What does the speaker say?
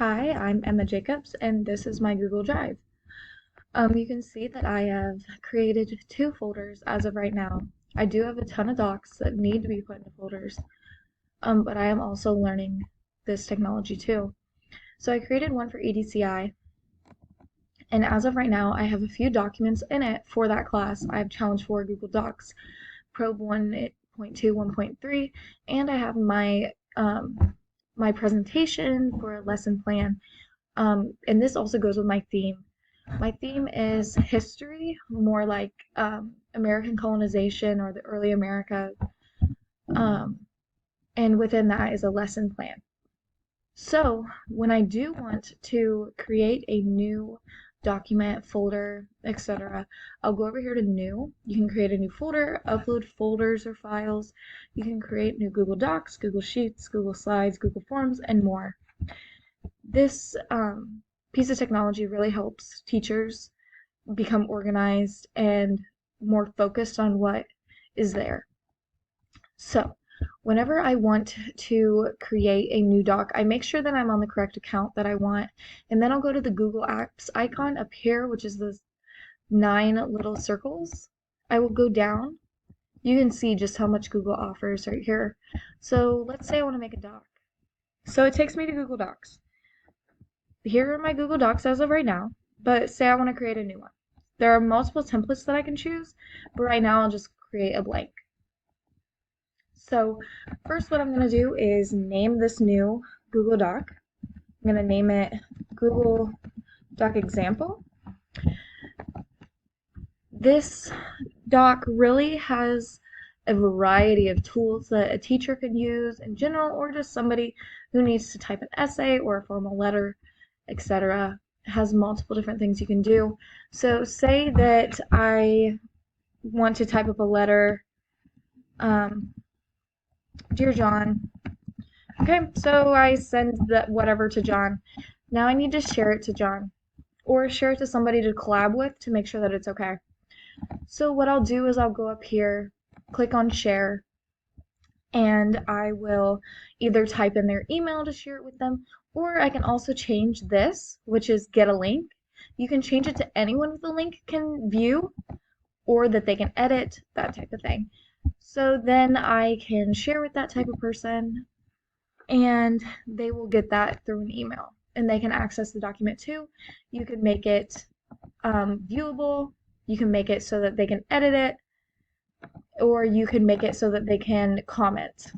Hi, I'm Emma Jacobs, and this is my Google Drive. You can see that I have created two folders as of right now. I do have a ton of docs that need to be put into folders, but I am also learning this technology too. So I created one for EDCI, and as of right now, I have a few documents in it for that class. I have Challenge 4 Google Docs, Probe 1.2, 1.3, and I have my presentation for a lesson plan. And this also goes with my theme. My theme is history, more like American colonization or the early America, um, and within that is a lesson plan. So when I do want to create a new document, folder, etc., I'll go over here to New. You can create a new folder, upload folders or files. You can create new Google Docs, Google Sheets, Google Slides, Google Forms, and more. This piece of technology really helps teachers become organized and more focused on what is there. So, whenever I want to create a new doc, I make sure that I'm on the correct account that I want, and then I'll go to the Google Apps icon up here, which is the 9 little circles. I will go down. You can see just how much Google offers right here. So, let's say I want to make a doc. So, it takes me to Google Docs. Here are my Google Docs as of right now, but say I want to create a new one. There are multiple templates that I can choose, but right now I'll just create a blank. So first what I'm going to do is name this new Google Doc. I'm going to name it Google Doc Example. This doc really has a variety of tools that a teacher could use in general, or just somebody who needs to type an essay or a formal letter, etc. It has multiple different things you can do. So say that I want to type up a letter, Dear John. Okay, so I send that whatever to John. Now I need to share it to John, or share it to somebody to collab with to make sure that it's okay. So what I'll do is I'll go up here, click on share, and I will either type in their email to share it with them, or I can also change this, which is get a link. You can change it to anyone with a link can view, or that they can edit, that type of thing. So then I can share with that type of person, and they will get that through an email, and they can access the document too. You can make it viewable. You can make it so that they can edit it, or you can make it so that they can comment.